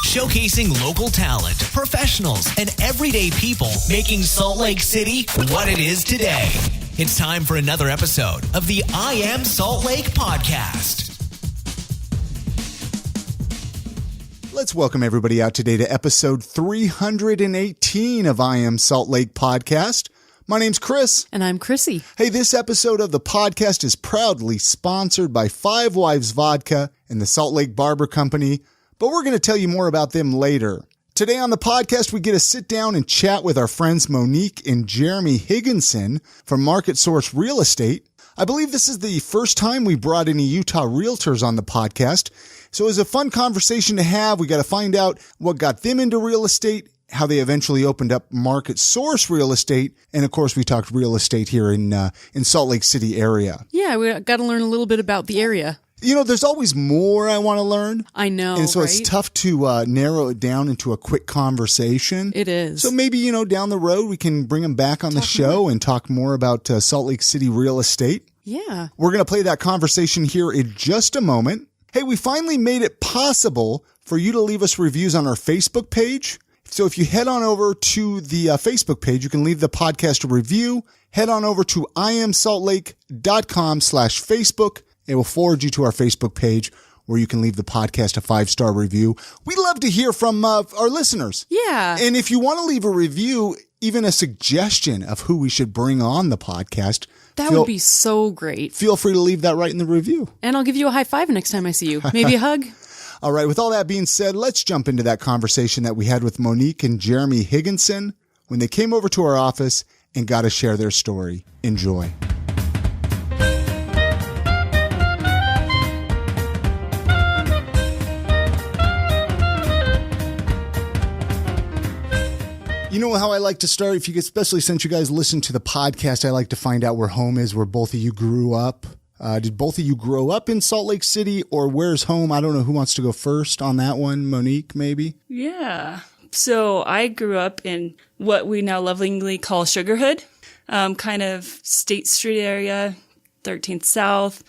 Showcasing local talent, professionals, and everyday people making Salt Lake City what it is today. It's time for another episode of the I Am Salt Lake podcast. Let's welcome everybody out today to episode 318 of I Am Salt Lake podcast. My name's Chris. And I'm Chrissy. Hey, this episode of the podcast is proudly sponsored by Five Wives Vodka and the Salt Lake Barber Company, but we're going to tell you more about them later. Today on the podcast, we get to sit down and chat with our friends Monique and Jeremy Higginson from Market Source Real Estate. I believe this is the first time we brought any Utah realtors on the podcast, so it was a fun conversation to have. We got to find out what got them into real estate, how they eventually opened up Market Source Real Estate, and of course we talked real estate here in Salt Lake City area. Yeah, we got to learn a little bit about the area. You know, there's always more I want to learn. I know, and so right? It's tough to narrow it down into a quick conversation. It is. So maybe, you know, down the road we can bring them back on the show and talk more about Salt Lake City real estate. Yeah. We're going to play that conversation here in just a moment. Hey, we finally made it possible for you to leave us reviews on our Facebook page. So if you head on over to the Facebook page, you can leave the podcast a review. Head on over to iamsaltlake.com/Facebook. It will forward you to our Facebook page where you can leave the podcast a 5-star review. We love to hear from our listeners. Yeah. And if you want to leave a review, even a suggestion of who we should bring on the podcast, that would be so great. Feel free to leave that right in the review. And I'll give you a high five next time I see you. Maybe a hug. All right. With all that being said, let's jump into that conversation that we had with Monique and Jeremy Higginson when they came over to our office and got to share their story. Enjoy. You know how I like to start, especially since you guys listen to the podcast, I like to find out where home is, where both of you grew up. Did both of you grow up in Salt Lake City, or where's home? I don't know who wants to go first on that one. Monique, maybe? Yeah. So I grew up in what we now lovingly call Sugarhouse, kind of State Street area, 13th South.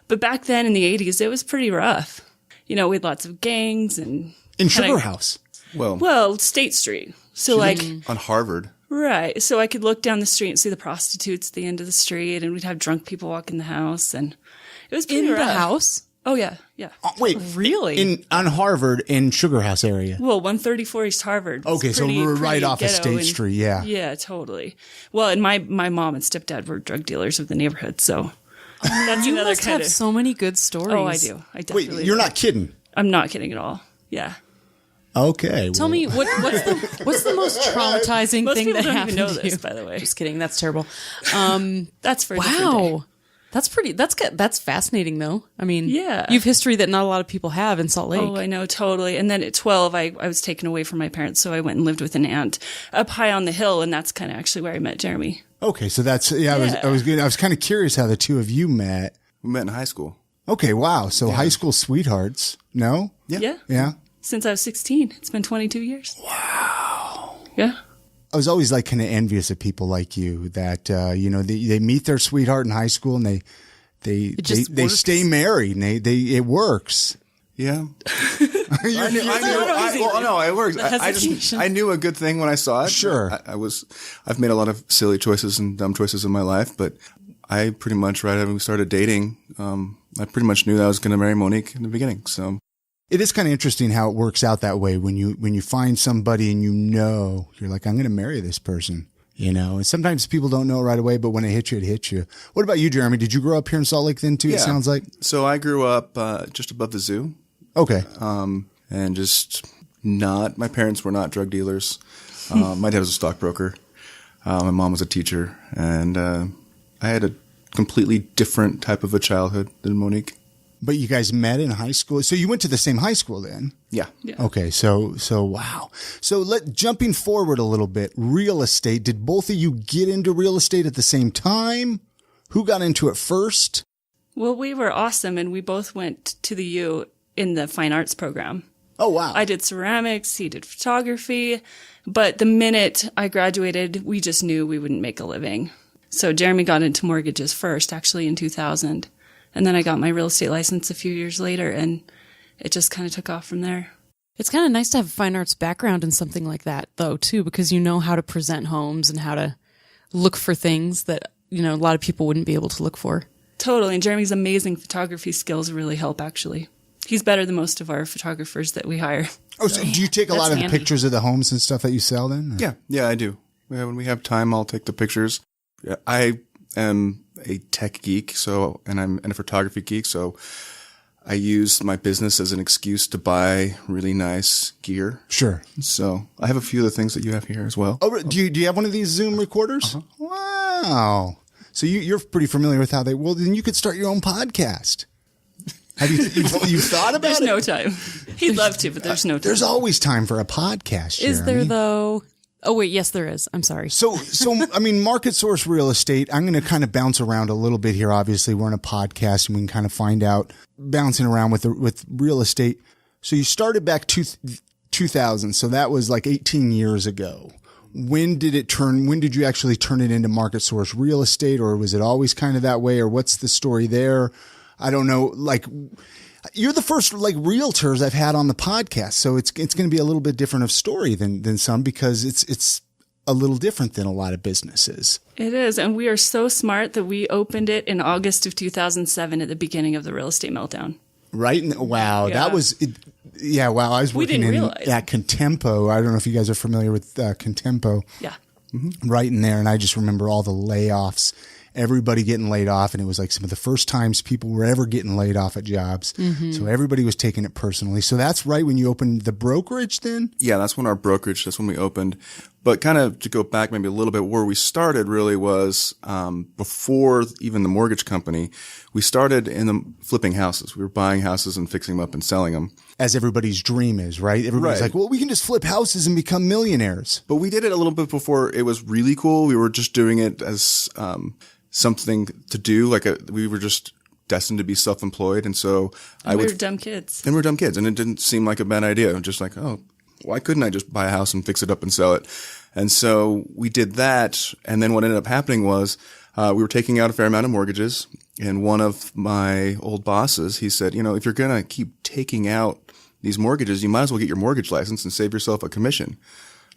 But back then in the 80s, it was pretty rough. You know, we had lots of gangs and... In Sugarhouse? Well, State Street. So like... On Harvard. Right. So I could look down the street and see the prostitutes at the end of the street, and we'd have drunk people walk in the house, and it was pretty rough. In the house? Oh, yeah. Yeah. Wait. Really? On Harvard in Sugarhouse area? Well, 134 East Harvard. Okay, so we're right off of State Street, yeah. Yeah, totally. Well, and my mom and stepdad were drug dealers of the neighborhood, so that's You another must kind have of... so many good stories. Oh, I do. I definitely Wait, you're do. not kidding? I'm not kidding at all. Yeah. Okay. Tell me, what's the most traumatizing Most thing people that don't happened even know to this, you? by the way. Just kidding. That's terrible. That's for a different day. Wow. That's fascinating though. I mean, Yeah. you have history that not a lot of people have in Salt Lake. Oh, I know, totally. And then at 12, I was taken away from my parents, so I went and lived with an aunt up high on the hill, and that's kind of actually where I met Jeremy. Okay, so that's I was kind of curious how the two of you met. We met in high school. Okay, wow. So high school sweethearts. No? Yeah. Yeah. Since I was 16. It's been 22 years. Wow. Yeah. I was always like kind of envious of people like you that they meet their sweetheart in high school and they stay married and it works. Yeah. It works. I knew a good thing when I saw it. Sure. I've made a lot of silly choices and dumb choices in my life, but I pretty much, right after we started dating, I pretty much knew that I was going to marry Monique in the beginning. So it is kind of interesting how it works out that way when you find somebody and you're like, I'm going to marry this person. You know, and sometimes people don't know right away, but when it hits you. What about you, Jeremy? Did you grow up here in Salt Lake then too? Yeah. It sounds like. So I grew up just above the zoo. Okay. And just my parents were not drug dealers. My dad was a stockbroker. My mom was a teacher, and I had a completely different type of a childhood than Monique. But you guys met in high school. So you went to the same high school then? Yeah. Okay. So wow. So jumping forward a little bit, real estate. Did both of you get into real estate at the same time? Who got into it first? Well, we were awesome, and we both went to the U in the fine arts program. Oh, wow. I did ceramics, he did photography, but the minute I graduated, we just knew we wouldn't make a living. So Jeremy got into mortgages first, actually in 2000. And then I got my real estate license a few years later, and it just kind of took off from there. It's kind of nice to have a fine arts background in something like that, though, too, because you know how to present homes and how to look for things that, you know, a lot of people wouldn't be able to look for. Totally. And Jeremy's amazing photography skills really help, actually. He's better than most of our photographers that we hire. Oh, so do you take a lot of the handy. pictures of the homes and stuff that you sell then? Or? Yeah, I do. Yeah, when we have time, I'll take the pictures. Yeah, I am a tech geek, and I'm a photography geek, so I use my business as an excuse to buy really nice gear. Sure. So I have a few of the things that you have here as well. Oh, do you have one of these Zoom recorders? Uh-huh. Wow. So you're pretty familiar with how well, then you could start your own podcast. Have you've thought about There's it? no time. He'd love to, but there's no time. There's always time for a podcast, Is there, Jeremy. though? Oh, wait, yes, there is. I'm sorry. So I mean, market source real estate, I'm going to kind of bounce around a little bit here. Obviously, we're in a podcast and we can kind of find out bouncing around with real estate. So you started back 2000. So that was like 18 years ago. When did you actually turn it into market source real estate, or was it always kind of that way, or what's the story there? I don't know. Like, you're the first like realtors I've had on the podcast. So it's going to be a little bit different of story than some, because it's a little different than a lot of businesses. It is. And we are so smart that we opened it in August of 2007 at the beginning of the real estate meltdown. Right? Wow. Yeah. That was, yeah. Wow. I was We working didn't in realize. at Contempo. I don't know if you guys are familiar with Contempo. Yeah. Right in there. And I just remember all the layoffs, everybody getting laid off. And it was like some of the first times people were ever getting laid off at jobs. Mm-hmm. So everybody was taking it personally. So that's right when you opened the brokerage then? Yeah, that's when we opened. But kind of to go back maybe a little bit, where we started really was before even the mortgage company. We started in the flipping houses. We were buying houses and fixing them up and selling them. As everybody's dream is, right? Everybody's Right. like, well, we can just flip houses and become millionaires. But we did it a little bit before it was really cool. We were just doing it as something to do. We were just destined to be self-employed. And so We were dumb kids. And we're dumb kids. And it didn't seem like a bad idea. Just like, oh, why couldn't I just buy a house and fix it up and sell it? And so we did that. And then what ended up happening was we were taking out a fair amount of mortgages. And one of my old bosses, he said, you know, if you're going to keep taking out these mortgages, you might as well get your mortgage license and save yourself a commission.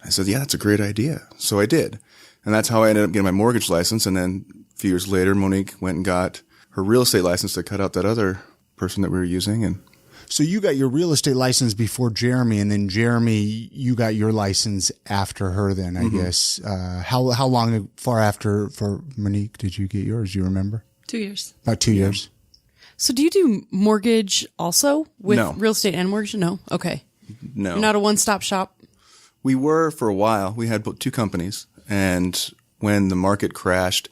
I said, yeah, that's a great idea. So I did. And that's how I ended up getting my mortgage license. And then a few years later, Monique went and got her real estate license to cut out that other person that we were using. And So you got your real estate license before Jeremy, and then Jeremy, you got your license after her then, I guess. How long far after for Monique did you get yours? Do you remember? 2 years. About 2 years. So do you do mortgage also with No. real estate and mortgage? No. Okay. no. You're not a one-stop shop? We were for a while. We had two companies. And when the market crashed,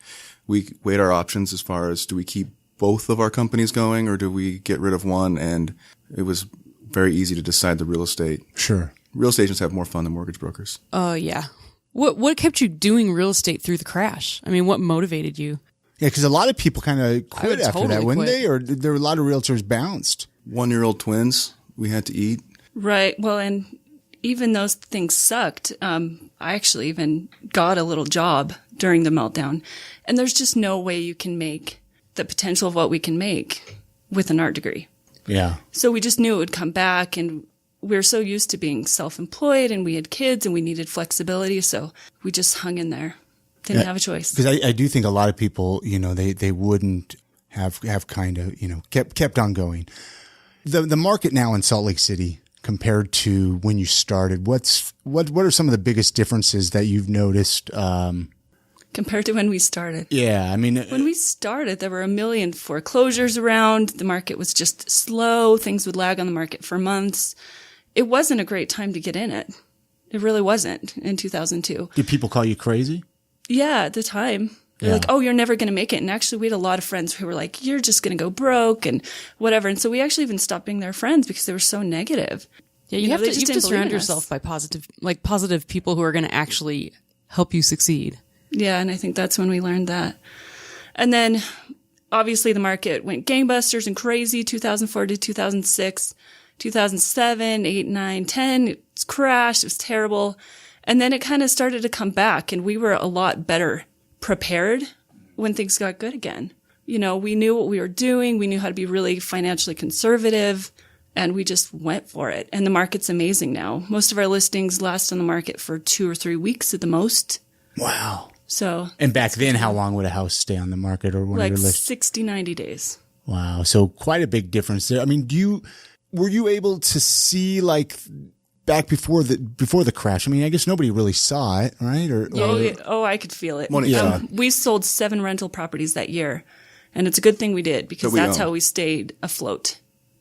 we weighed our options as far as do we keep both of our companies going or do we get rid of one? And it was very easy to decide the real estate. Sure. Real estate agents have more fun than mortgage brokers. Oh, yeah. What kept you doing real estate through the crash? I mean, what motivated you? Yeah, because a lot of people kind of quit would after that, totally wouldn't quit. they? Or there were a lot of realtors bounced. 1-year-old twins we had to eat. Right. Well, and even those things sucked. I actually even got a little job during the meltdown. And there's just no way you can make the potential of what we can make with an art degree. Yeah. So we just knew it would come back, and we were so used to being self-employed, and we had kids and we needed flexibility. So we just hung in there. Didn't have a choice. Because I do think a lot of people, you know, they wouldn't have kind of, you know, kept on going. The market now in Salt Lake City compared to when you started, what are some of the biggest differences that you've noticed? Compared to when we started. Yeah, I mean, When we started, there were a million foreclosures around. The market was just slow. Things would lag on the market for months. It wasn't a great time to get in it. It really wasn't in 2002. did people call you crazy? Yeah, at the time. They're Yeah. like, oh, you're never going to make it. And actually, we had a lot of friends who were like, you're just going to go broke and whatever. And so we actually even stopped being their friends because they were so negative. Yeah, you have they to just you have to didn't believe surround in us. yourself by positive people who are going to actually help you succeed. Yeah, and I think that's when we learned that. And then, obviously, the market went gangbusters and crazy, 2004 to 2006, 2007, 8, 9, 10. It crashed. It was terrible. And then it kind of started to come back, and we were a lot better prepared when things got good again. You know, we knew what we were doing. We knew how to be really financially conservative. And we just went for it. And the market's amazing now. Most of our listings last on the market for 2 or 3 weeks at the most. Wow. So. And back then, how long would a house stay on the market or one like of your listings? 60, 90 days. Wow. So quite a big difference there. I mean, were you able to see like back before the crash? I mean, I guess nobody really saw it, right? Oh, I could feel it. Monique, we sold 7 rental properties that year. And it's a good thing we did because that's how we stayed afloat.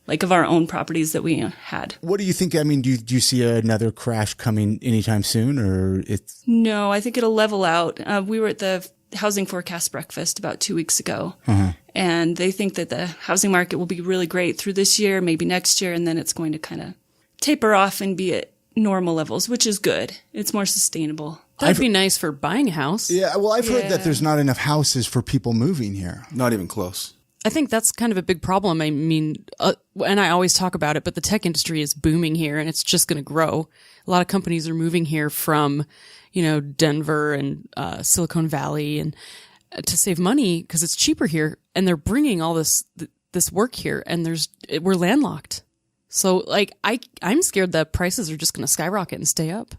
Like of our own properties that we had. What do you think? I mean, do you see another crash coming anytime soon, or it's? No, I think it'll level out. We were at the housing forecast breakfast about 2 weeks ago, and they think that the housing market will be really great through this year, maybe next year, and then it's going to kind of taper off and be at normal levels, which is good. It's more sustainable. That'd be nice for buying a house. Yeah, well, I've heard that there's not enough houses for people moving here. Not even close. I think that's kind of a big problem. I mean, and I always talk about it, but the tech industry is booming here and it's just going to grow. A lot of companies are moving here from, Denver and Silicon Valley and to save money because it's cheaper here. And they're bringing all this work here and we're landlocked. So like, I'm scared that prices are just going to skyrocket and stay up.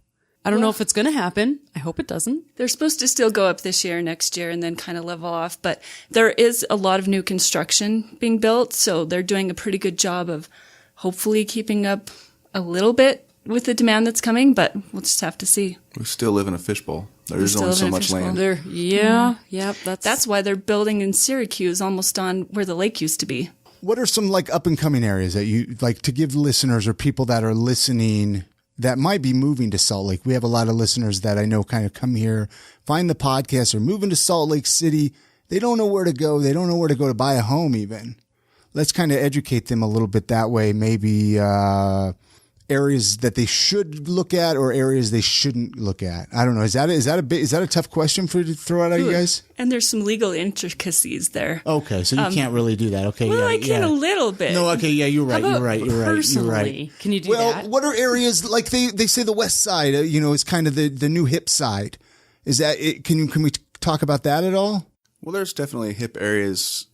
I don't know if it's going to happen. I hope it doesn't. They're supposed to still go up this year, next year, and then kind of level off. But there is a lot of new construction being built, so they're doing a pretty good job of hopefully keeping up a little bit with the demand that's coming, but we'll just have to see. We still live in a fishbowl. There's only so much land. That's why they're building in Syracuse, almost on where the lake used to be. What are some like up and coming areas that you like to give listeners or people that are listening that might be moving to Salt Lake? We have a lot of listeners that I know kind of come here, find the podcast, or moving to Salt Lake City. They don't know where to go. They don't know where to go to buy a home even. Let's kind of educate them a little bit that way. Maybe areas that they should look at or areas they shouldn't look at. I don't know. Is that a tough question for you to throw out at you guys? And there's some legal intricacies there. Okay, so you can't really do that. Okay, well, I can a little bit. No, okay, yeah, you're right. You're right. Can you do that? Well, what are areas like they say the West Side? Is kind of the new hip side. Is that it? Can we talk about that at all? Well, there's definitely hip areas.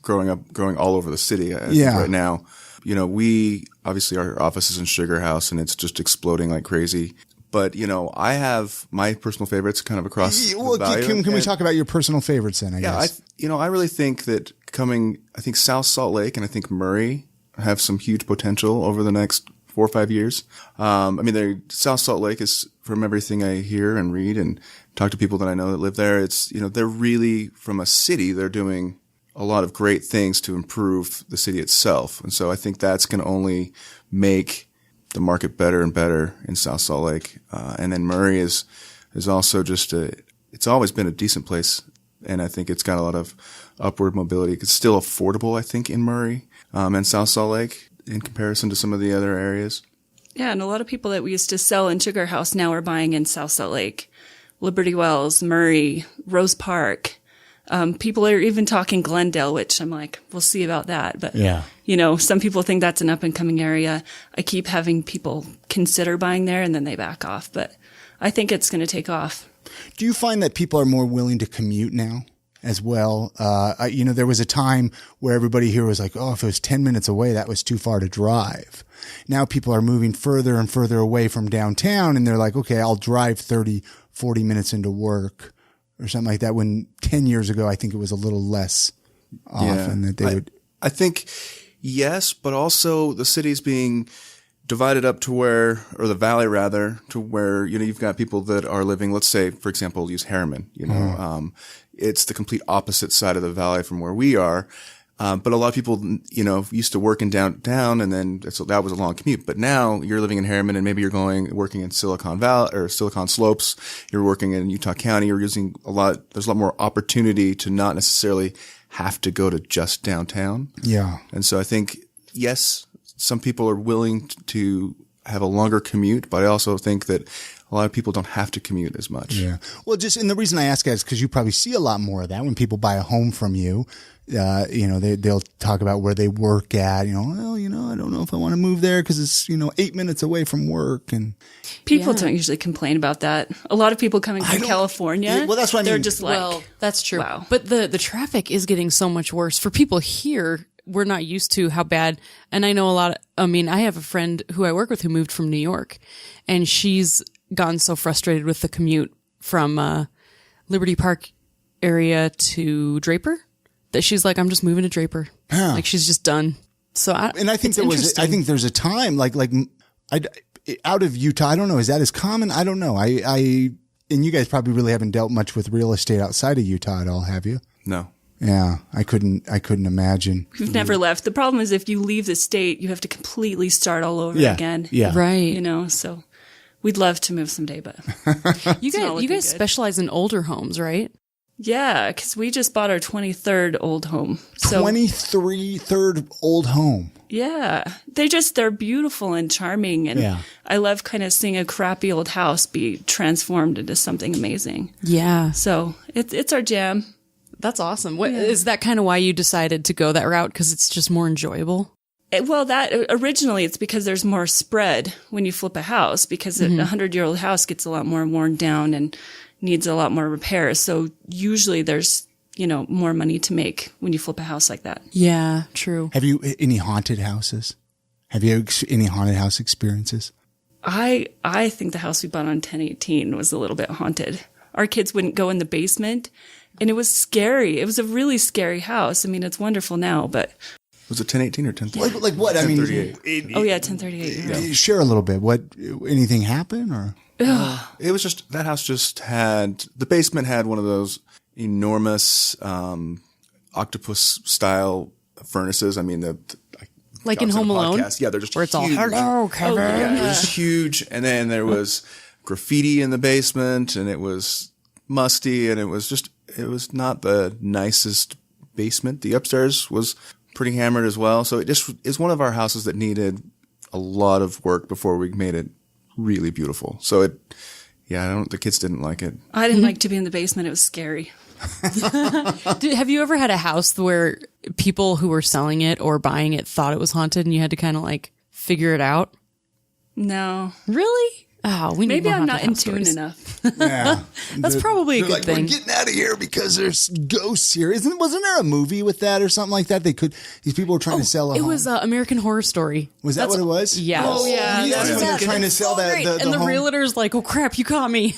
Growing all over the city. I think right now. We obviously our office is in Sugarhouse and it's just exploding like crazy. But, I have my personal favorites kind of across the valley. Can we talk about your personal favorites then, I guess? I really think that I think South Salt Lake and I think Murray have some huge potential over the next 4 or 5 years. South Salt Lake is, from everything I hear and read and talk to people that I know that live there, it's, they're really, from a city, they're doing a lot of great things to improve the city itself. And so I think that's going to only make the market better and better in South Salt Lake. And then Murray is also it's always been a decent place. And I think it's got a lot of upward mobility. It's still affordable, I think, in Murray, and South Salt Lake in comparison to some of the other areas. Yeah. And a lot of people that we used to sell in Sugarhouse now are buying in South Salt Lake, Liberty Wells, Murray, Rose Park. People are even talking Glendale, which I'm like, we'll see about that. But, some people think that's an up and coming area. I keep having people consider buying there and then they back off. But I think it's going to take off. Do you find that people are more willing to commute now as well? There was a time where everybody here was like, oh, if it was 10 minutes away, that was too far to drive. Now people are moving further and further away from downtown and they're like, okay, I'll drive 30, 40 minutes into work. Or something like that. When 10 years ago, I think it was a little less often that they would. I think yes, but also the city's being divided up to where, or the valley rather, to where, you've got people that are living, let's say, for example, use Harriman, it's the complete opposite side of the valley from where we are. But a lot of people, used to work in downtown and then so that was a long commute. But now you're living in Harriman and maybe you're working in Silicon Valley or Silicon Slopes. You're working in Utah County. You're using there's a lot more opportunity to not necessarily have to go to just downtown. Yeah. And so I think, yes, some people are willing to have a longer commute, but I also think that a lot of people don't have to commute as much. Yeah. Well, and the reason I ask that is because you probably see a lot more of that when people buy a home from you. They'll talk about where they work at, I don't know if I want to move there because it's, 8 minutes away from work. And people don't usually complain about that. A lot of people coming from California. Yeah, well, that's what I mean. They're just like, well, that's true. Wow. But the traffic is getting so much worse for people here. we're not used to how bad. And I know I have a friend who I work with who moved from New York, and she's gotten so frustrated with the commute from Liberty Park area to Draper that she's like, I'm just moving to Draper. Yeah. Like she's just done. So I think there's a time like out of Utah. I don't know. Is that as common? I don't know. And you guys probably really haven't dealt much with real estate outside of Utah at all, have you? No. Yeah, I couldn't imagine. We've never left. The problem is if you leave the state, you have to completely start all over again. Yeah. Right. So we'd love to move someday, but you guys specialize in older homes, right? Yeah, because we just bought our 23rd old home. So 23rd old home. yeah, they're beautiful and charming, and I love kind of seeing a crappy old house be transformed into something amazing. Yeah. So it's our jam. That's awesome. Is that kind of why you decided to go that route? Because it's just more enjoyable? That originally it's because there's more spread when you flip a house, because a 100-year-old house gets a lot more worn down and needs a lot more repairs. So usually there's, more money to make when you flip a house like that. Yeah, true. Have you any haunted houses? Have you any haunted house experiences? I think the house we bought on 1018 was a little bit haunted. Our kids wouldn't go in the basement, and it was scary. It was a really scary house. I mean, it's wonderful now, but... Was it 1018 or 1038? Like what? 1038. 1038. Share a little bit. Anything happen or? It was just, that house just had, the basement had one of those enormous octopus style furnaces. I mean, like in Home Alone? Yeah, they're just where it's all, huge. hello, Kevin. Yeah, it was huge. And then there was graffiti in the basement, and it was musty, and it was not the nicest basement. The upstairs was pretty hammered as well. So it just is one of our houses that needed a lot of work before we made it really beautiful. So the kids didn't like it. I didn't like to be in the basement. It was scary. Have you ever had a house where people who were selling it or buying it thought it was haunted and you had to kind of like figure it out? No. Really? Oh, we need Maybe more I'm not haunted in house tune stories. enough. Yeah. That's probably a They're good like, thing. We're getting out of here because there's ghosts here. Wasn't there a movie with that or something like that? These people were trying to sell a It home. was American Horror Story. Was that what it was? Yeah. Oh, yeah. That's That's when they're good. trying to sell that. Great. The And the home. realtor's like, oh crap, you caught me.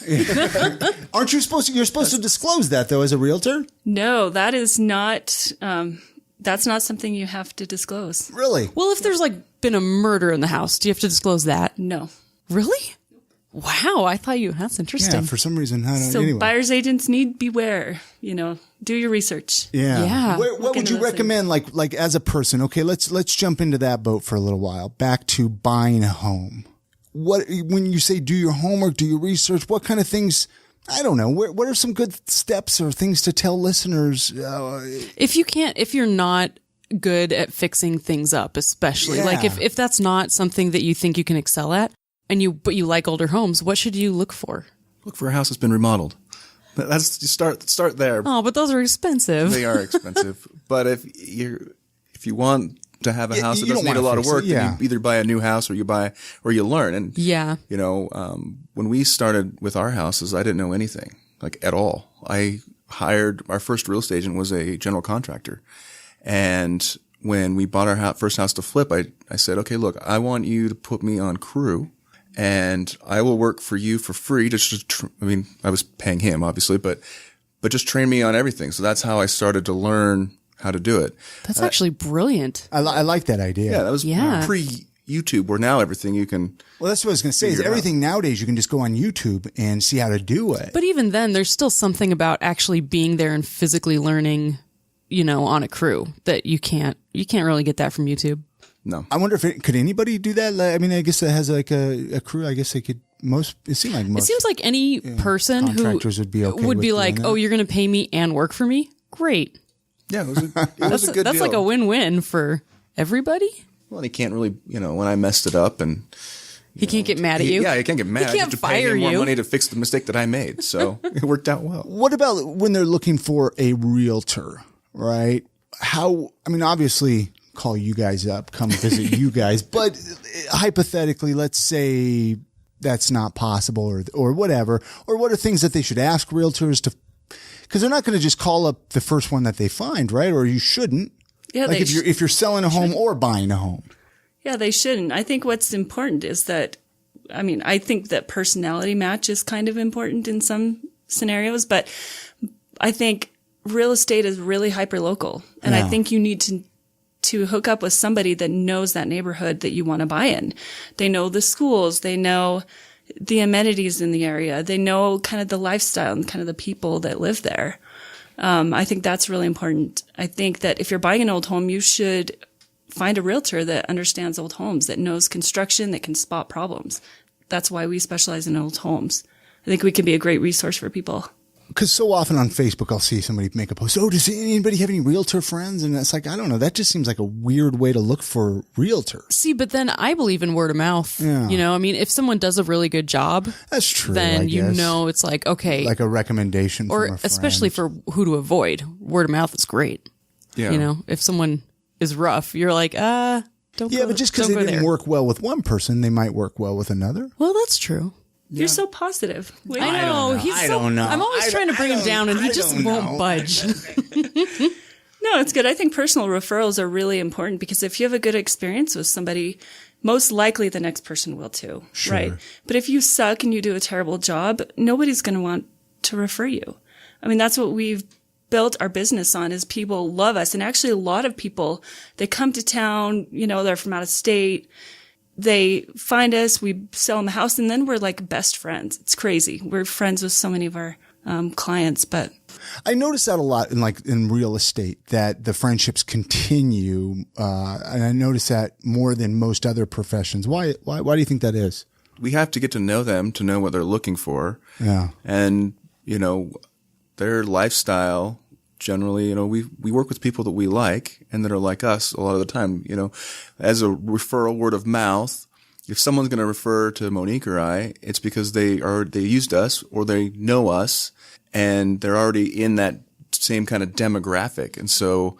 Aren't you you're supposed to disclose that though as a realtor? No, that is not, that's not something you have to disclose. Really? Well, if there's like been a murder in the house, do you have to disclose that? No. Really? Wow, I thought that's interesting. Yeah, for some reason. I don't So anyway. buyers agents need beware, do your research. Yeah. Yeah. What would into you those recommend, like as a person? Okay, let's jump into that boat for a little while. Back to buying a home. When you say do your homework, do your research, what kind of things? I don't know. What are some good steps or things to tell listeners? If you're not good at fixing things up, especially like if that's not something that you think you can excel at, but you like older homes, what should you look for? Look for a house that's been remodeled. That's you start there. Oh, but those are expensive. They are expensive. But if you want to have a house that you doesn't don't need a wanna lot of fix it, work, yeah. then you either buy a new house or you learn. And Yeah. when we started with our houses, I didn't know anything like at all. I hired our first real estate agent was a general contractor, and when we bought our first house to flip, I said, okay, look, I want you to put me on crew. And I will work for you for free. I was paying him obviously, but just train me on everything. So that's how I started to learn how to do it. That's actually brilliant. I like that idea. Yeah, that was Yeah. pre-YouTube, where now everything you can. Well, that's what I was going to say. Is Figure it everything nowadays you can just go on YouTube and see how to do it. But even then, there's still something about actually being there and physically learning, on a crew that you can't really get that from YouTube. No. I wonder could anybody do that? I mean, I guess it has like a crew. I guess they could. It seems like any person who contractors would be okay would with be doing like, that. oh, you're going to pay me and work for me? Great. Yeah, it was a good That's deal. like a win-win for everybody. Well, and he can't really, when I messed it up and. He can't get mad at you. Yeah, he can't get mad. He I can't just have to pay fire him more you. money to fix the mistake that I made. So it worked out well. What about when they're looking for a realtor, right? Obviously call you guys up, come visit you guys, but hypothetically, let's say that's not possible or whatever, or what are things that they should ask realtors because they're not going to just call up the first one that they find, right? Or you shouldn't. Yeah, Like if you're selling a home or buying a home. Yeah, they shouldn't. I think what's important is that, I think that personality match is kind of important in some scenarios, but I think real estate is really hyper-local. And I think you need to hook up with somebody that knows that neighborhood that you want to buy in. They know the schools. They know the amenities in the area. They know kind of the lifestyle and kind of the people that live there. I think that's really important. I think that if you're buying an old home, you should find a realtor that understands old homes, that knows construction, that can spot problems. That's why we specialize in old homes. I think we can be a great resource for people. Because so often on Facebook, I'll see somebody make a post. Oh, does anybody have any realtor friends? And it's like, I don't know. That just seems like a weird way to look for realtors. See, but then I believe in word of mouth. Yeah. If someone does a really good job, that's true. Then I guess. It's like, okay. Like a recommendation or from a friend. especially for who to avoid. Word of mouth is great. Yeah. If someone is rough, you're like, don't go. Yeah, but just because it didn't work well with one person, they might work well with another. Well, that's true. You're so positive. I know. I don't know. I'm always trying to bring him down, and he just won't budge. No, it's good. I think personal referrals are really important because if you have a good experience with somebody, most likely the next person will too. Sure. Right. But if you suck and you do a terrible job, nobody's going to want to refer you. That's what we've built our business on is people love us. And actually a lot of people, they come to town, they're from out of state. They find us, we sell them a house, and then we're like best friends. It's crazy. We're friends with so many of our clients, but I notice that a lot in real estate, that the friendships continue. And I notice that more than most other professions. Why do you think that is? We have to get to know them to know what they're looking for. Yeah. And, their lifestyle. Generally, we work with people that we like and that are like us a lot of the time, as a referral word of mouth. If someone's going to refer to Monique or I, it's because they used us or they know us and they're already in that same kind of demographic. And so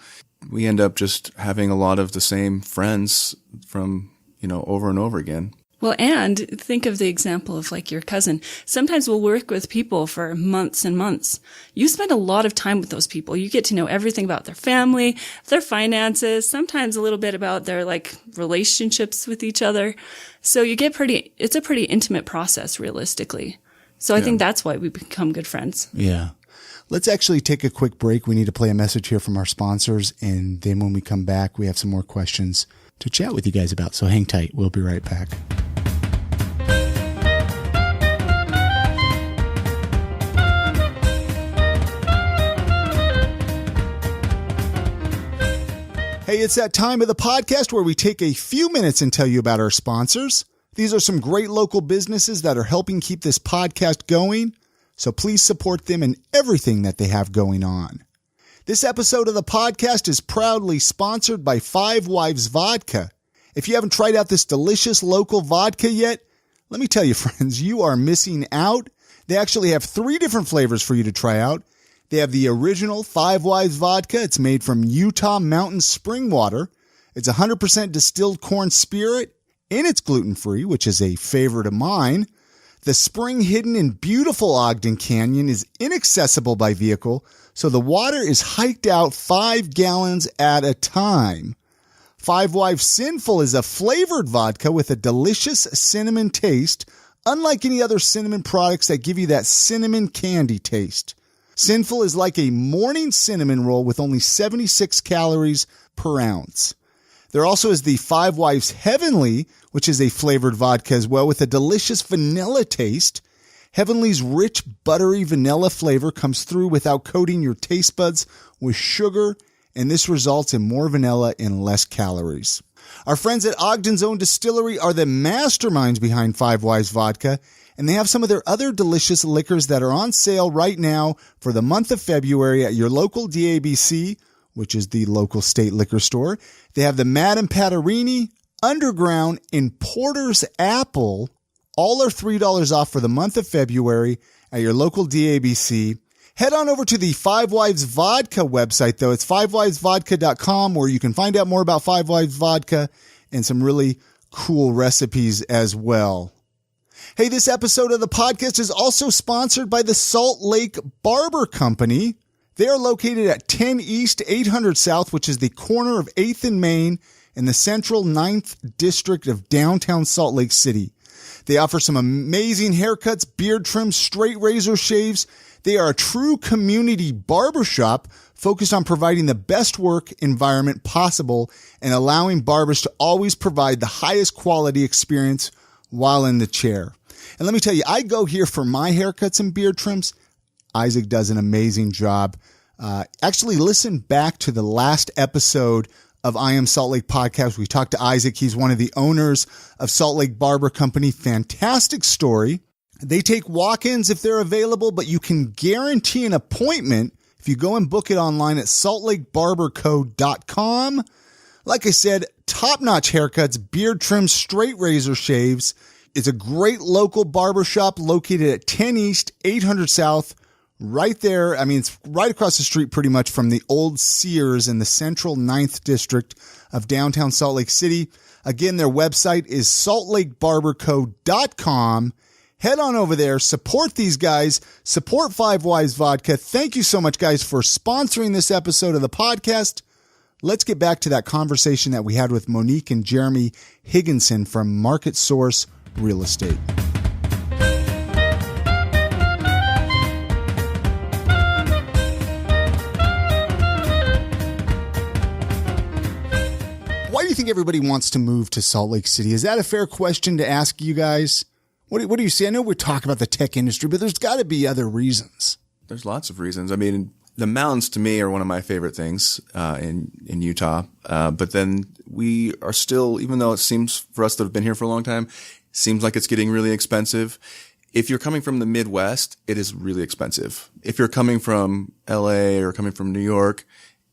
we end up just having a lot of the same friends from, over and over again. Well, and think of the example of like your cousin. Sometimes we'll work with people for months and months. You spend a lot of time with those people. You get to know everything about their family, their finances, sometimes a little bit about their like relationships with each other. So you get it's a pretty intimate process realistically. So I think that's why we become good friends. Yeah. Let's actually take a quick break. We need to play a message here from our sponsors. And then when we come back, we have some more questions to chat with you guys about. So hang tight. We'll be right back. Hey, it's that time of the podcast where we take a few minutes and tell you about our sponsors. These are some great local businesses that are helping keep this podcast going, so please support them in everything that they have going on. This episode of the podcast is proudly sponsored by Five Wives Vodka. If you haven't tried out this delicious local vodka yet, let me tell you, friends, you are missing out. They actually have 3 different flavors for you to try out. They have the original Five Wives Vodka. It's made from Utah mountain spring water. It's 100% distilled corn spirit, and it's gluten-free, which is a favorite of mine. The spring hidden in beautiful Ogden Canyon is inaccessible by vehicle, so the water is hiked out 5 gallons at a time. Five Wives Sinful is a flavored vodka with a delicious cinnamon taste, unlike any other cinnamon products that give you that cinnamon candy taste. Sinful is like a morning cinnamon roll with only 76 calories per ounce. There also is the Five Wives Heavenly, which is a flavored vodka as well with a delicious vanilla taste. Heavenly's rich, buttery vanilla flavor comes through without coating your taste buds with sugar, and this results in more vanilla and less calories. Our friends at Ogden's Own Distillery are the masterminds behind Five Wives Vodka, and they have some of their other delicious liquors that are on sale right now for the month of February at your local DABC, which is the local state liquor store. They have the Madame Patarini, Underground, and Porter's Apple. All are $3 off for the month of February at your local DABC. Head on over to the Five Wives Vodka website, though. It's fivewivesvodka.com, where you can find out more about Five Wives Vodka and some really cool recipes as well. Hey, this episode of the podcast is also sponsored by the Salt Lake Barber Company. They are located at 10 East, 800 South, which is the corner of 8th and Main in the central 9th district of downtown Salt Lake City. They offer some amazing haircuts, beard trims, straight razor shaves. They are a true community barbershop focused on providing the best work environment possible and allowing barbers to always provide the highest quality experience while in the chair. And let me tell you, I go here for my haircuts and beard trims. Isaac does an amazing job. Actually, listen back to the last episode of I Am Salt Lake podcast. We talked to Isaac. He's one of the owners of Salt Lake Barber Company. Fantastic story. They take walk-ins if they're available, but you can guarantee an appointment if you go and book it online at saltlakebarberco.com. Like I said, top-notch haircuts, beard trims, straight razor shaves. It's a great local barbershop located at 10 East, 800 South. Right there, I mean, it's right across the street pretty much from the old Sears in the central 9th district of downtown Salt Lake City. Again, their website is saltlakebarberco.com. Head on over there, support these guys, support Five Wives Vodka. Thank you so much, guys, for sponsoring this episode of the podcast. Let's get back to that conversation that we had with Monique and Jeremy Higginson from Market Source Real Estate. Why do you think everybody wants to move to Salt Lake City? Is that a fair question to ask you guys? What do you see? I know we're talking about the tech industry, but there's got to be other reasons. There's lots of reasons. I mean, the mountains to me are one of my favorite things in Utah. But then we are still, even though it seems for us that have been here for a long time, seems like it's getting really expensive. If you're coming from the Midwest, it is really expensive. If you're coming from LA or coming from New York,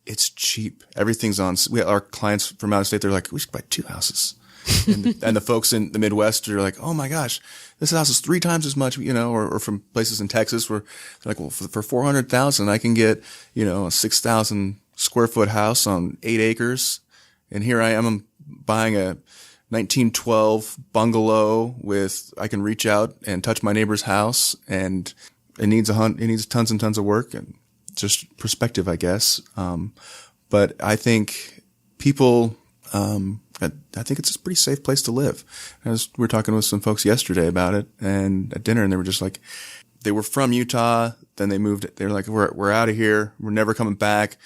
it's cheap. Everything's on. Our clients from out of state, they're like, we should buy 2 houses. and the folks in the Midwest are like, oh my gosh, this house is 3 times as much, or from places in Texas where they're like, well, for $400,000, I can get, a 6,000 square foot house on 8 acres. And here I am, I'm buying a 1912 bungalow I can reach out and touch my neighbor's house, and it needs tons and tons of work and just perspective, I guess. But I think people, I think it's a pretty safe place to live. We were talking with some folks yesterday about it and at dinner, and they were just like, they were from Utah. Then they moved. They're like, we're out of here. We're never coming back.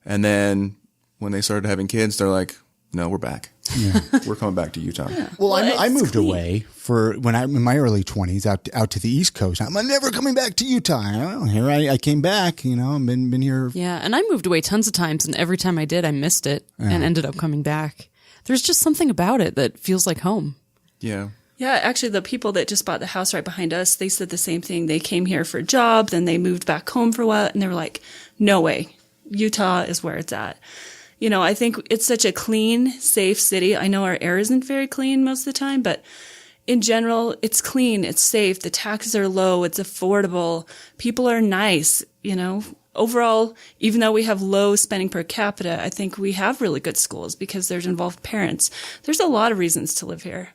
And then when they started having kids, they're like, no, we're back. Yeah. We're coming back to Utah. Yeah. Well, I moved away for when I'm in my early 20s out to the East Coast. I'm never coming back to Utah. Well, here I came back, I've been here. Yeah. And I moved away tons of times, and every time I did, I missed it and ended up coming back. There's just something about it that feels like home. Yeah. Yeah, actually, the people that just bought the house right behind us, they said the same thing. They came here for a job, then they moved back home for a while, and they were like, no way. Utah is where it's at. I think it's such a clean, safe city. I know our air isn't very clean most of the time, but in general, it's clean, it's safe, the taxes are low, it's affordable, people are nice, Overall, even though we have low spending per capita, I think we have really good schools because there's involved parents. There's a lot of reasons to live here.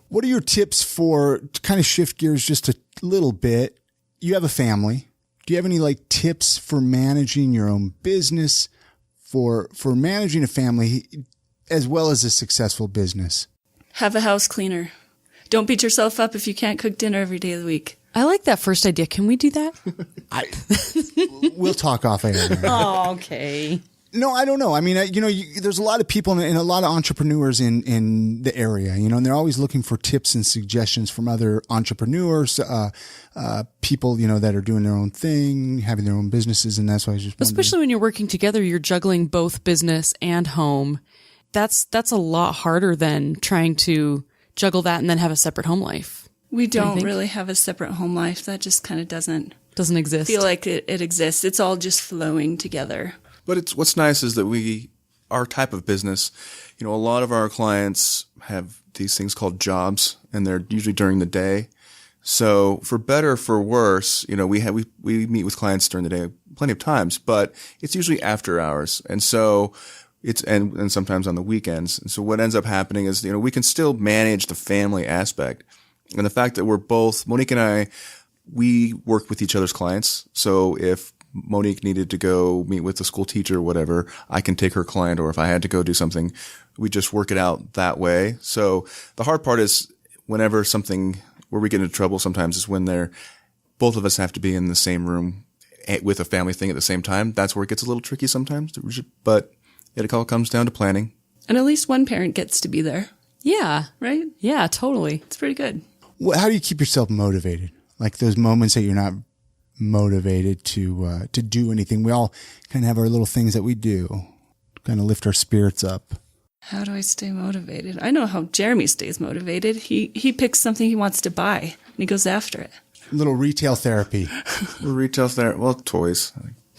What are your tips to kind of shift gears just a little bit? You have a family. Do you have any tips for managing your own business, for managing a family as well as a successful business? Have a house cleaner. Don't beat yourself up if you can't cook dinner every day of the week. I like that first idea. Can we do that? We'll talk off air. Oh, okay. No, I don't know. I mean, there's a lot of people and a lot of entrepreneurs in the area, and they're always looking for tips and suggestions from other entrepreneurs, people, that are doing their own thing, having their own businesses. And that's why I was just wondering. Especially when you're working together, you're juggling both business and home. That's a lot harder than trying to juggle that and then have a separate home life. We don't really have a separate home life. That just kind of doesn't exist. Feel like it exists. It's all just flowing together. But what's nice is that our type of business, a lot of our clients have these things called jobs, and they're usually during the day. So for better or for worse, we meet with clients during the day plenty of times, but it's usually after hours. And so and sometimes on the weekends. And so what ends up happening is, we can still manage the family aspect. And the fact that we're both, Monique and I, we work with each other's clients. So if Monique needed to go meet with the school teacher or whatever, I can take her client, or if I had to go do something, we just work it out that way. So the hard part is whenever something where we get into trouble sometimes is when both of us have to be in the same room with a family thing at the same time. That's where it gets a little tricky sometimes, but it all comes down to planning. And at least one parent gets to be there, Yeah. right? Yeah, totally. It's pretty good. How do you keep yourself motivated? Like those moments that you're not motivated to do anything. We all kind of have our little things that we do to kind of lift our spirits up. How do I stay motivated? I know how Jeremy stays motivated. He picks something he wants to buy and he goes after it. Little retail therapy. Well, toys.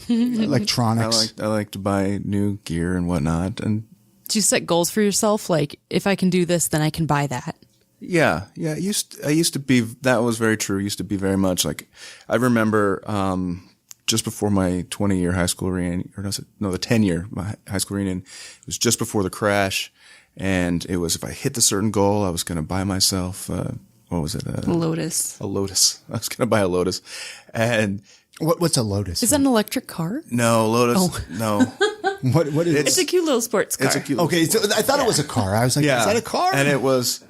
Electronics. I like to buy new gear and whatnot. And Do you set goals for yourself? Like, if I can do this, then I can buy that. yeah. I used to be, that was very true. Used to be very much like, I remember, just before my 20-year high school reunion, the 10-year high school reunion, it was just before the crash. And it was, if I hit the certain goal, I was going to buy myself, what was it? A Lotus. A Lotus. I was going to buy a Lotus. And What's a Lotus? Is that an electric car? no, Lotus, no. What is It's a cute little sports car. It's a cute. Okay, so I thought it was a car. I was like, is that a car? And it was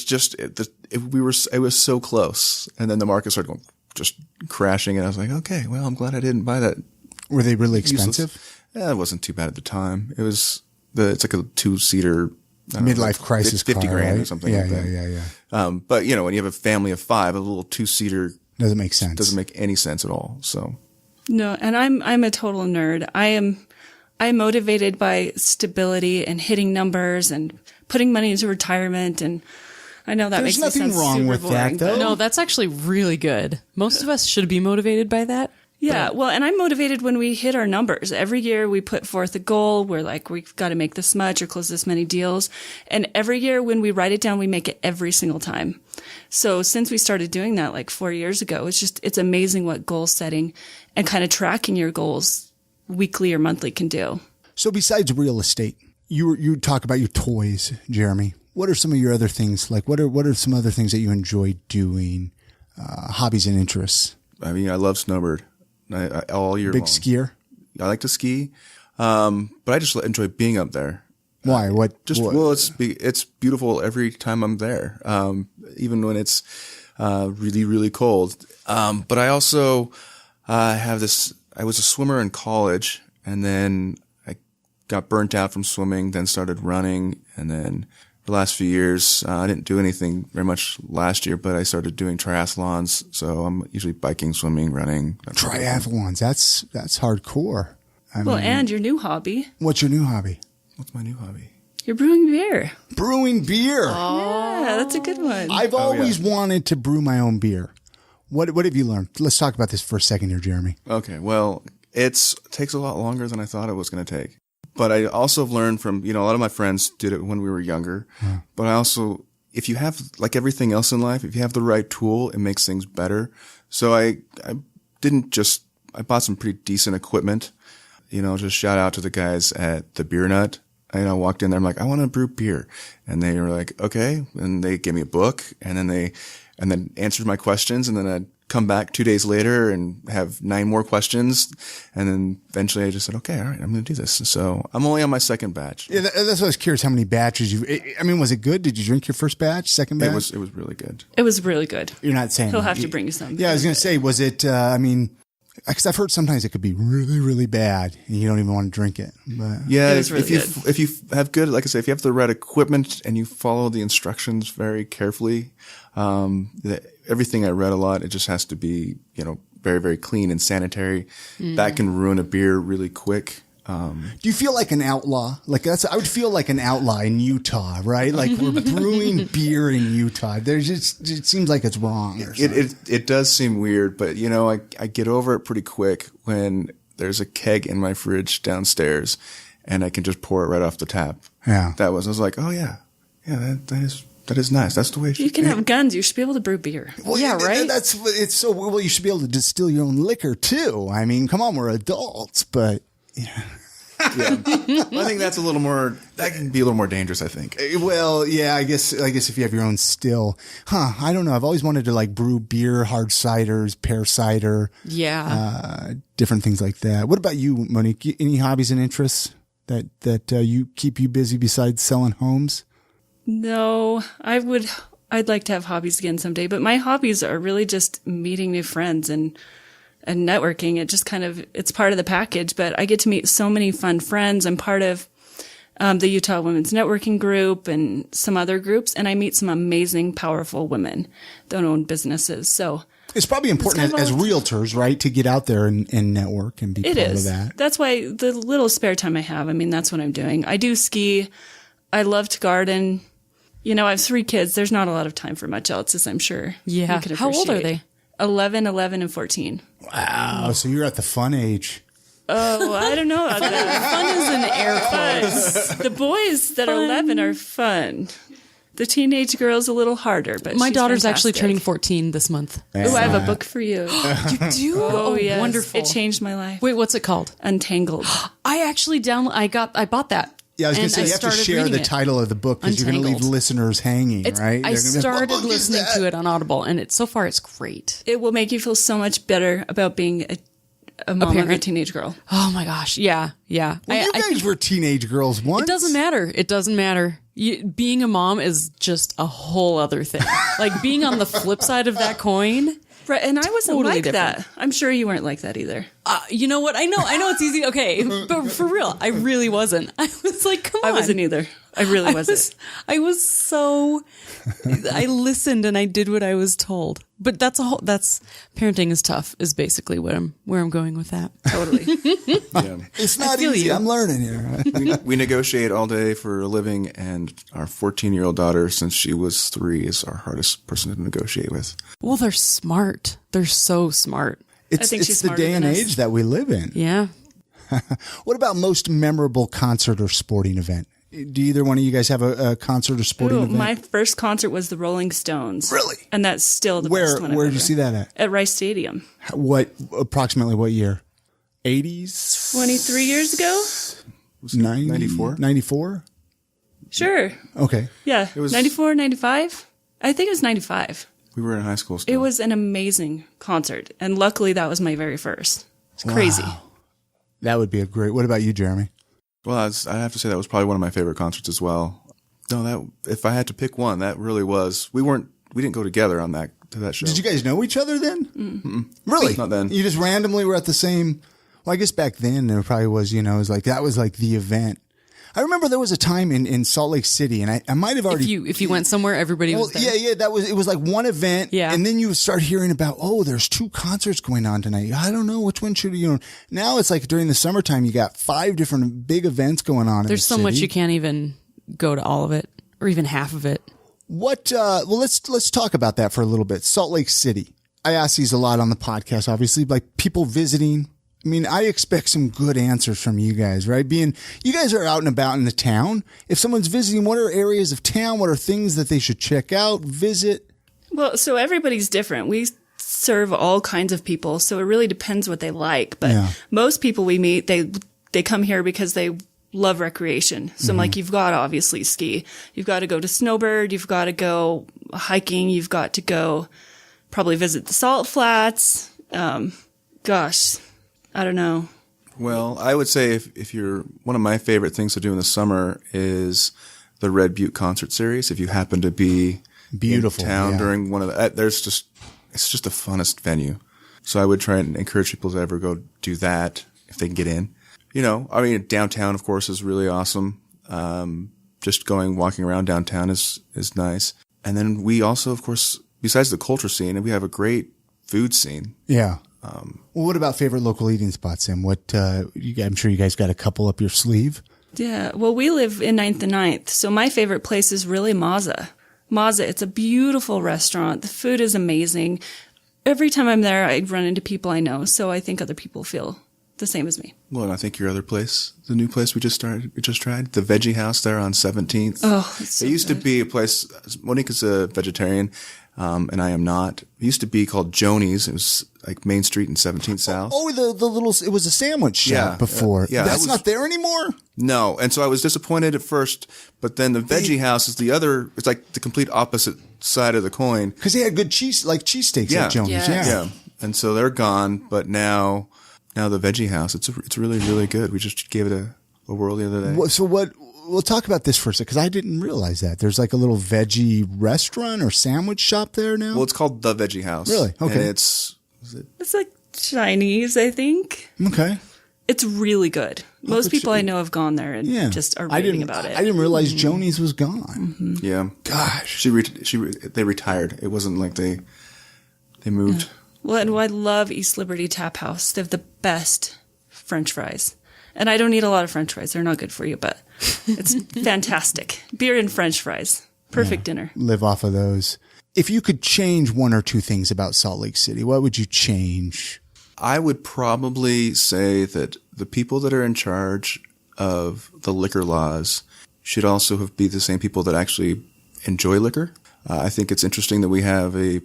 just, it was so close. And then the market started going, just crashing. And I was like, okay, well, I'm glad I didn't buy that. Were they really expensive? It wasn't too bad at the time. It's like a 2-seater. Midlife crisis 50 car, grand right? or something Yeah, like that. yeah. But when you have a family of 5, a little 2-seater Doesn't make sense. doesn't make any sense at all. So No, and I'm a total nerd. I'm motivated by stability and hitting numbers and putting money into retirement, and I know that There's makes me nothing sound wrong super with that, boring, though. but- No, that's actually really good. Most of us should be motivated by that. Yeah, well, and I'm motivated when we hit our numbers. Every year we put forth a goal. We're like, we've got to make this much or close this many deals. And every year when we write it down, we make it every single time. So since we started doing that like 4 years ago, it's amazing what goal setting and kind of tracking your goals weekly or monthly can do. So besides real estate, you talk about your toys, Jeremy. What are some of your other things? Like what are some other things that you enjoy doing? Hobbies and interests. I mean, I love snowbird. I all year long. Big skier. I like to ski, but I just enjoy being up there. Why? What? Well, it's beautiful every time I'm there, even when it's really, really cold. But I also have this. I was a swimmer in college, and then I got burnt out from swimming. Then started running, and then the last few years I didn't do anything very much last year. But I started doing triathlons, so I'm usually biking, swimming, running. Triathlons. That's hardcore. Well, and your new hobby, What's your new hobby? What's my new hobby? you're brewing beer. Brewing beer. Yeah, that's a good one. I've always wanted to brew my own beer. What have you learned? Let's talk about this for a second here, Jeremy. Okay, well, it takes a lot longer than I thought it was going to take. But I also have learned from, a lot of my friends did it when we were younger. But I also, if you have, like everything else in life, if you have the right tool, it makes things better. So I bought some pretty decent equipment. Just shout out to the guys at the Beer Nut. I walked in there, I'm like, I want to brew beer. And they were like, okay. And they gave me a book and then answered my questions. And then I'd come back 2 days later and have 9 more questions. And then eventually I just said, okay, all right, I'm going to do this. And so I'm only on my second batch. Yeah, that's what I was curious. How many batches was it good? Did you drink your first batch, second batch? It was really good. It was really good. You're not saying He'll have to bring you some. Yeah, I was going to say, was it? Because I've heard sometimes it could be really, really bad, and you don't even want to drink it. But yeah, It was really if you have good, like I say, if you have the right equipment and you follow the instructions very carefully, everything I read a lot, it just has to be, very, very clean and sanitary. That can ruin a beer really quick. do you feel like an outlaw? I would feel like an outlaw in Utah, right? Like we're brewing beer in Utah. It seems like it's wrong. Or something. It does seem weird, but I get over it pretty quick when there's a keg in my fridge downstairs and I can just pour it right off the tap. Yeah. I was like, oh yeah, that is nice. That's the way it should You can have guns. You should be able to brew beer. Well, Yeah, right? It's so well. You should be able to distill your own liquor too. I mean, come on, we're adults, but yeah. Yeah. I think that's that can be a little more dangerous, I think. Well, yeah, I guess if you have your own still. I don't know. I've always wanted to like brew beer, hard ciders, pear cider. Yeah. Different things like that. What about you, Monique? Any hobbies and interests that you keep you busy besides selling homes? No, I'd like to have hobbies again someday, but my hobbies are really just meeting new friends and networking. It just it's part of the package, but I get to meet so many fun friends. I'm part of the Utah Women's Networking Group and some other groups, and I meet some amazing, powerful women that own businesses. So it's probably important as realtors, right, to get out there and network and be part of that. That's why the little spare time I have, that's what I'm doing. I do ski. I love to garden. I have 3 kids. There's not a lot of time for much else, as I'm sure. Yeah. You can How old are they? 11, and 14. Wow. So you're at the fun age. Oh, I don't know about that. Fun is an air quotes. The boys that are 11 are fun. The teenage girl's a little harder, but My she's daughter's fantastic. actually turning 14 this month. Oh, I have a book for you. You do? Oh, yes. Wonderful. It changed my life. Wait, what's it called? Untangled. I actually I bought that. Yeah, I was going to say, you have to share the title of the book because you're going to leave listeners hanging, right? I started listening to it on Audible, and so far it's great. It will make you feel so much better about being a mom of a teenage girl. Oh my gosh. Yeah. Yeah. Well, you guys were teenage girls once. It doesn't matter. Being a mom is just a whole other thing. Like being on the flip side of that coin. Right, and I wasn't totally like different. that. I'm sure you weren't like that either. You know what? I know it's easy. Okay. But for real, I really wasn't. I was like, come on. I wasn't either. I really wasn't. I listened and I did what I was told. But parenting is tough is basically where I'm going with that. Totally. Yeah. It's not easy. I'm learning here. We negotiate all day for a living, and our 14-year-old daughter, since she was 3, is our hardest person to negotiate with. Well, they're smart. They're so smart. I think she's it's the smarter day and than us. age that we live in. Yeah. What about most memorable concert or sporting event? Do either one of you guys have a concert or sporting event? My first concert was the Rolling Stones. Really? And that's still the best one. Where did you see that at? At Rice Stadium. Approximately what year? 80s? 23 years ago? 94? 94? Sure. Okay. Yeah. It was 94, 95? I think it was 95. We were in high school still. It was an amazing concert. And luckily that was my very first. It's crazy. Wow. That would be a great. What about you, Jeremy? Well, I have to say that was probably one of my favorite concerts as well. No, if I had to pick one, that really was. We didn't go together to that show. Did you guys know each other then? Mm-mm. Really? Not then. You just randomly were at the same. Well, I guess back then there probably was. It was like that was like the event. I remember there was a time in Salt Lake City, and I might have already. If you went somewhere, everybody was there. Yeah. It was like one event, and then you start hearing about, there's 2 concerts going on tonight. I don't know which one should Now it's like during the summertime, you got 5 different big events going on. There's so much you can't even go to all of it, or even half of it. What? Well, let's talk about that for a little bit. Salt Lake City. I ask these a lot on the podcast, obviously, like people visiting. I mean, I expect some good answers from you guys, right? You guys are out and about in the town. If someone's visiting, what are areas of town? What are things that they should check out, visit? Well, so everybody's different. We serve all kinds of people, so it really depends what they like. But most people we meet, they come here because they love recreation. So like you've got to obviously ski. You've got to go to Snowbird. You've got to go hiking. You've got to go probably visit the salt flats. I don't know. Well, I would say if you're one of my favorite things to do in the summer is the Red Butte concert series. If you happen to be beautiful in town during one of it's just the funnest venue. So I would try and encourage people to ever go do that if they can get in. Downtown, of course, is really awesome. Just walking around downtown is nice. And then we also, of course, besides the culture scene, we have a great food scene. Yeah. Well, what about favorite local eating spots, Sam? I'm sure you guys got a couple up your sleeve. Yeah. Well, we live in 9th and 9th. So my favorite place is really Maza. It's a beautiful restaurant. The food is amazing. Every time I'm there, I run into people I know. So I think other people feel the same as me. Well, and I think your other place, the new place we just tried, the Veggie House there on 17th. Oh, it's so it used good. to be a place. Monique is a vegetarian. and I am not. It used to be called Joni's. It was like Main Street and 17th South. Oh, the little, it was a sandwich shop Yeah, before. yeah, That's not there anymore? No. And so I was disappointed at first, but then the Veggie House is it's like the complete opposite side of the coin. Because they had good cheesesteaks at Joni's. Yes. Yeah. Yeah. And so they're gone, but now the Veggie House, it's really, really good. We just gave it a whirl the other day. So we'll talk about this for a second, because I didn't realize that. There's like a little veggie restaurant or sandwich shop there now? Well, it's called the Veggie House. Really? Okay. And it's like Chinese, I think. Okay. It's really good. Most people I know have gone there and just are raving about it. I didn't realize Joni's was gone. yeah. Gosh. They retired. It wasn't like they moved. Well, and I love East Liberty Tap House. They have the best French fries. And I don't eat a lot of French fries. They're not good for you, but it's fantastic. Beer and French fries. Perfect dinner. Live off of those. If you could change one or two things about Salt Lake City, what would you change? I would probably say that the people that are in charge of the liquor laws should also be the same people that actually enjoy liquor. I think it's interesting that we have a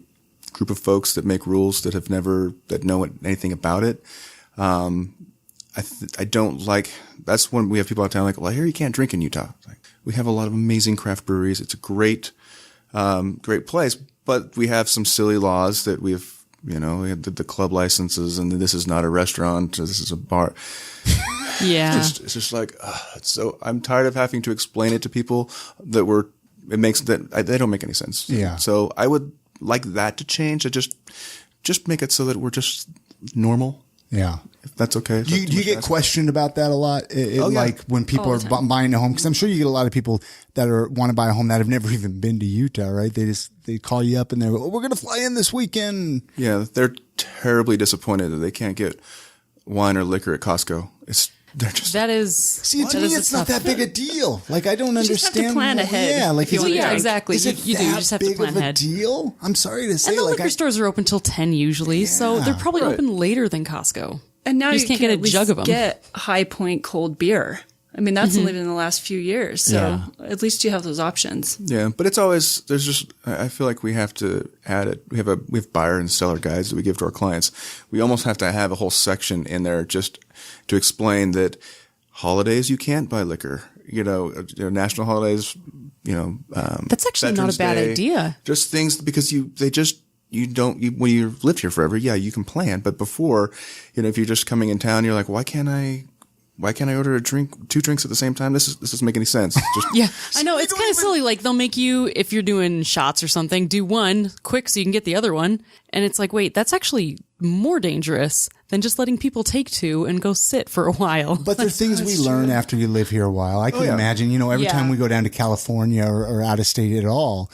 group of folks that make rules that know anything about it. I don't like, that's when we have people out of town like, well, I hear you can't drink in Utah. Like, we have a lot of amazing craft breweries. It's a great place, but we have some silly laws that we have the club licenses, and this is not a restaurant. This is a bar. Yeah. It's just like, so I'm tired of having to explain it to people they don't make any sense. Yeah. So I would like that to change. I just make it so that we're just normal. Yeah. If that's okay. Do you get questioned about that a lot? Like when people are buying a home? Because I'm sure you get a lot of people that want to buy a home that have never even been to Utah, right? They call you up and they're, we're going to fly in this weekend. Yeah. They're terribly disappointed that they can't get wine or liquor at Costco. That is. See, to me, it's not that big a deal. Like, I don't understand. You just have to plan ahead. Yeah, like, exactly. Is it you do. You just have to plan ahead. Deal? I'm sorry to say. And the liquor stores are open till 10 usually, so they're probably open later than Costco. And now you just can't get a jug of them. Get High Point cold beer. I mean, that's only been in the last few years, so at least you have those options. Yeah, but it's always I feel like we have to add it. We have buyer and seller guides that we give to our clients. We almost have to have a whole section in there just to explain that holidays you can't buy liquor. National holidays. That's actually Veterans not a bad Day, idea. Just things because when you've lived here forever, you can plan. But before, if you're just coming in town, you're like, why can't I order two drinks at the same time? This doesn't make any sense. Yeah, I know. It's kind of silly. Like, they'll make you, if you're doing shots or something, do one quick so you can get the other one. And it's like, wait, that's actually more dangerous than just letting people take two and go sit for a while. But there are things we learn after you live here a while. I can imagine, every time we go down to California or out of state at all,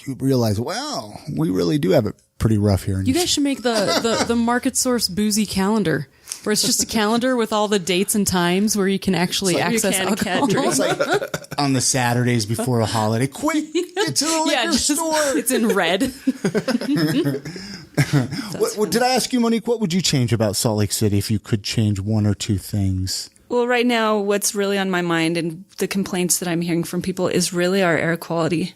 you realize, wow, we really do have it pretty rough here. You guys should make the Market Source boozy calendar, where it's just a calendar with all the dates and times where you can actually access alcohol. It's like on the Saturdays before a holiday. Quick, get to the liquor store. It's in red. Did I ask you, Monique, what would you change about Salt Lake City if you could change one or two things? Well, right now, what's really on my mind and the complaints that I'm hearing from people is really our air quality.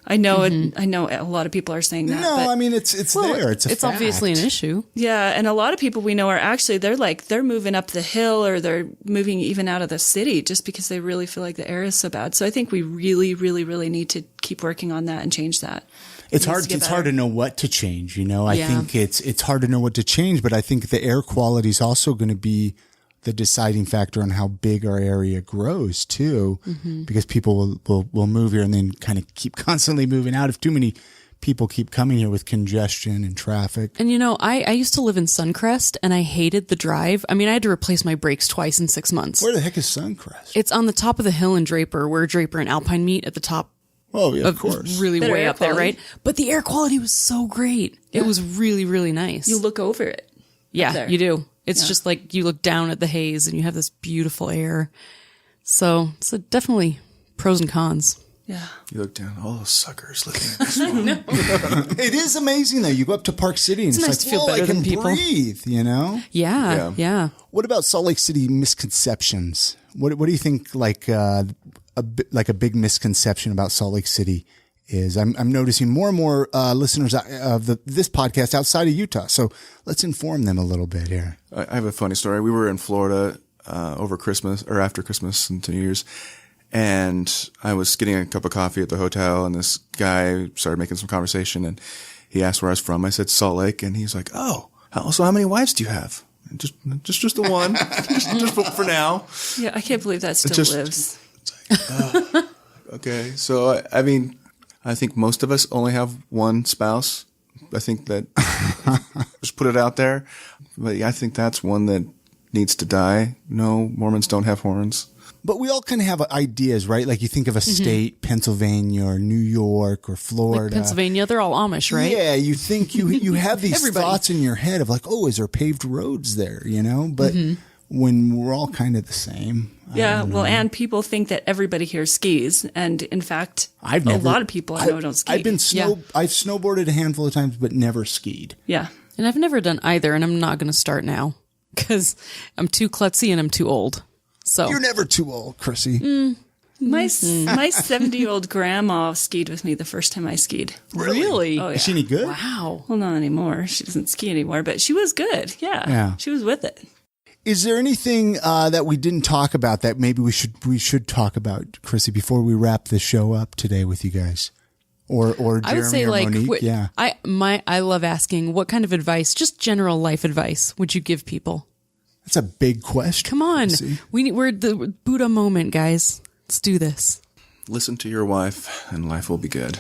I know I know a lot of people are saying that. No, but I mean, it's there. It's obviously an issue. Yeah, and a lot of people we know are actually, they're moving up the hill or they're moving even out of the city just because they really feel like the air is so bad. So I think we really, really, really need to keep working on that and change that. It's hard to know what to change, I think it's hard to know what to change, but I think the air quality is also going to be the deciding factor on how big our area grows too, because people will move here and then kind of keep constantly moving out if too many people keep coming here with congestion and traffic. And I used to live in Suncrest and I hated the drive. I mean, I had to replace my brakes twice in 6 months. Where the heck is Suncrest? It's on the top of the hill in Draper, where Draper and Alpine meet at the top. Oh, yeah, of course. Really Better way air up there, quality. right? But the air quality was so great. Yeah. It was really, really nice. You look over it. Yeah, you do. It's just like you look down at the haze and you have this beautiful air. So it's definitely pros and cons. Yeah. You look down, all those suckers looking at this one. It is amazing though. You go up to Park City and it's nice like, to feel I better can than people. breathe, Yeah. What about Salt Lake City misconceptions? What do you think like a big misconception about Salt Lake City is I'm noticing more and more listeners of this podcast outside of Utah. So let's inform them a little bit here. I have a funny story. We were in Florida over Christmas or after Christmas and New Year's, and I was getting a cup of coffee at the hotel, and this guy started making some conversation, and he asked where I was from. I said Salt Lake, and he's like, "Oh, so how many wives do you have?" Just the one, just for now. Yeah, I can't believe that still lives. It's like, okay, so I mean, I think most of us only have one spouse. I think that just put it out there, but yeah, I think that's one that needs to die. No, Mormons don't have horns. But we all kind of have ideas, right? Like you think of a state, Pennsylvania or New York or Florida. Like Pennsylvania, they're all Amish, right? Yeah, you think you have these thoughts in your head of like, oh, is there paved roads there, you know? But when we're all kind of the same. Yeah, well, and people think that everybody here skis, and in fact, a lot of people I know don't ski. I've snowboarded a handful of times, but never skied. Yeah. And I've never done either, and I'm not going to start now because I'm too klutzy and I'm too old. So You're never too old, Chrissy. My 70-year-old grandma skied with me the first time I skied. Really? Oh, yeah. Is she any good? Wow. Well, not anymore. She doesn't ski anymore, but she was good. Yeah. She was with it. Is there anything that we didn't talk about that maybe we should talk about, Chrissy, before we wrap this show up today with you guys? Or Jeremy I would say or like, Monique? Yeah. I love asking what kind of advice, just general life advice, would you give people? That's a big question. Come on. Chrissy. We're the Buddha moment, guys. Let's do this. Listen to your wife, and life will be good.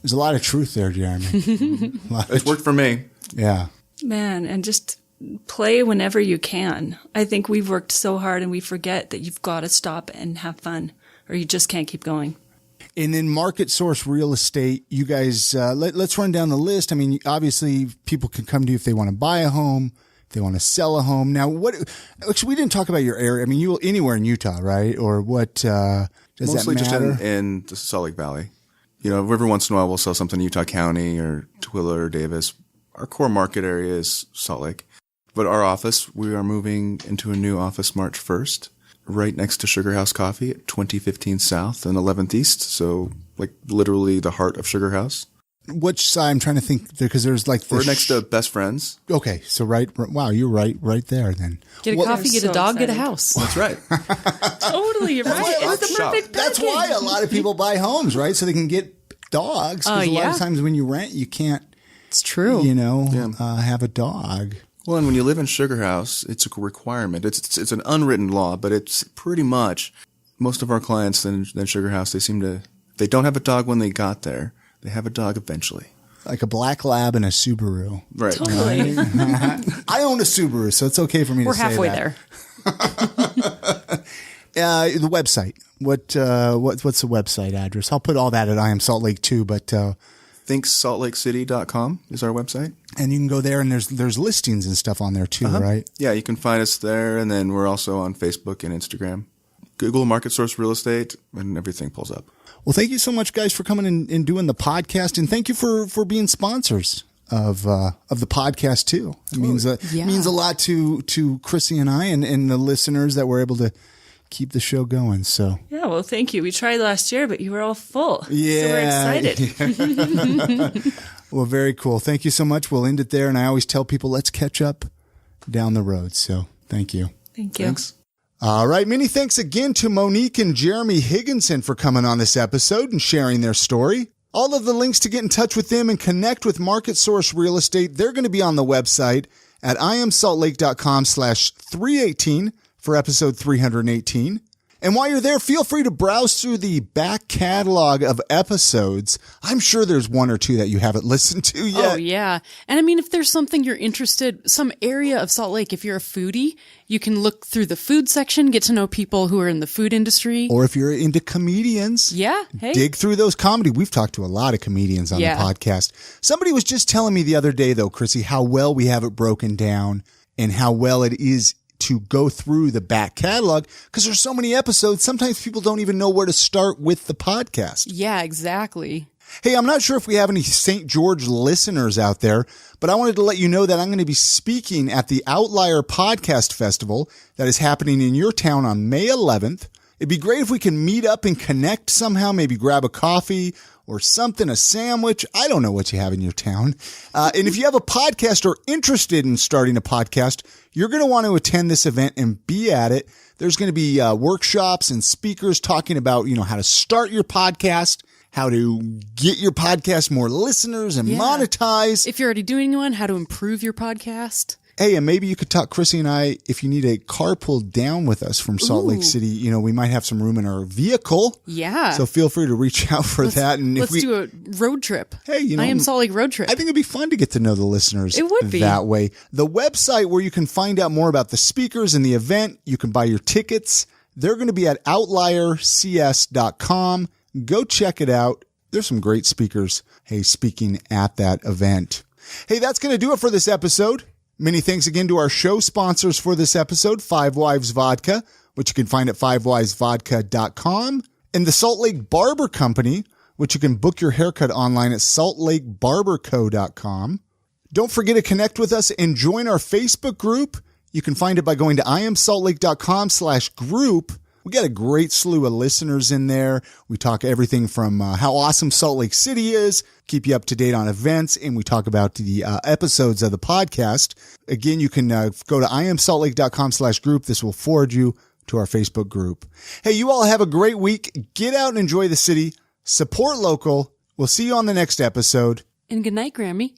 There's a lot of truth there, Jeremy. It's worked for me. Yeah. Man, and just play whenever you can. I think we've worked so hard and we forget that you've got to stop and have fun, or you just can't keep going. And in Market Source Real Estate, you guys, let's run down the list. I mean, obviously, people can come to you if they want to buy a home, if they want to sell a home. Now, actually, we didn't talk about your area. I mean, you anywhere in Utah, right? Or what, does Mostly that matter? just in the Salt Lake Valley. You know, every once in a while we'll sell something in Utah County or Tooele or Davis. Our core market area is Salt Lake. But our office, we are moving into a new office March 1st, right next to Sugarhouse Coffee at 2015 South and 11th East. So, like, literally the heart of Sugarhouse. Which side? I'm trying to think, because there's like We're next to Best Friends. Okay, so wow, you're right there then. Get a coffee, get a dog, get a house. That's right. Totally, you're right. It's the perfect That's why a lot of people buy homes, right? So they can get dogs. Because a lot of times when you rent, you can't. It's true. Have a dog. Well, and when you live in Sugarhouse, it's a requirement. It's an unwritten law, but it's pretty much most of our clients in Sugarhouse, they don't have a dog when they got there. They have a dog eventually. Like a black lab and a Subaru. Right. Totally. I own a Subaru, so it's okay for me to say that. We're halfway there. The website. What's the website address? I'll put all that at I Am Salt Lake too, but thinksaltlakecity.com is our website. And you can go there and there's listings and stuff on there too, right? Yeah, you can find us there, and then we're also on Facebook and Instagram. Google Market Source Real Estate, and everything pulls up. Well, thank you so much, guys, for coming and doing the podcast, and thank you for being sponsors of the podcast too. It means a lot to Chrissy and I and the listeners that we're able to keep the show going. So Yeah, well, thank you. We tried last year, but you were all full. Yeah. So we're excited. Well, very cool. Thank you so much. We'll end it there, and I always tell people let's catch up down the road. So thank you. Thank you. Thanks. All right. Many thanks again to Monique and Jeremy Higginson for coming on this episode and sharing their story. All of the links to get in touch with them and connect with Market Source Real Estate, they're going to be on the website at iamsaltlake.com/318 for episode 318. And while you're there, feel free to browse through the back catalog of episodes. I'm sure there's one or two that you haven't listened to yet. Oh, yeah. And I mean, if there's something you're interested, some area of Salt Lake, if you're a foodie, you can look through the food section, get to know people who are in the food industry. Or if you're into comedians, dig through those comedy. We've talked to a lot of comedians on the podcast. Somebody was just telling me the other day, though, Chrissy, how well we have it broken down and how well it is to go through the back catalog, because there's so many episodes. Sometimes people don't even know where to start with the podcast. Yeah, exactly. Hey, I'm not sure if we have any St. George listeners out there, but I wanted to let you know that I'm going to be speaking at the Outlier Podcast Festival that is happening in your town on May 11th. It'd be great if we can meet up and connect somehow, maybe grab a coffee or something, a sandwich. I don't know what you have in your town. And if you have a podcast or interested in starting a podcast, you're going to want to attend this event and be at it. There's going to be workshops and speakers talking about, how to start your podcast, how to get your podcast more listeners and monetize. If you're already doing one, how to improve your podcast. Hey, and maybe you could talk Chrissy and I, if you need a carpool down with us from Salt Lake City, we might have some room in our vehicle. Yeah. So feel free to reach out for that. And let's do a road trip. Hey, I Am Salt Lake road trip. I think it'd be fun to get to know the listeners. It would be. That way. The website where you can find out more about the speakers and the event, you can buy your tickets. They're going to be at outliercs.com. Go check it out. There's some great speakers, speaking at that event. Hey, that's going to do it for this episode. Many thanks again to our show sponsors for this episode, Five Wives Vodka, which you can find at fivewivesvodka.com, and the Salt Lake Barber Company, which you can book your haircut online at saltlakebarberco.com. Don't forget to connect with us and join our Facebook group. You can find it by going to iamsaltlake.com/group. We got a great slew of listeners in there. We talk everything from how awesome Salt Lake City is, keep you up to date on events, and we talk about the episodes of the podcast. Again, you can go to iamsaltlake.com/group. This will forward you to our Facebook group. Hey, you all have a great week. Get out and enjoy the city. Support local. We'll see you on the next episode. And good night, Grammy.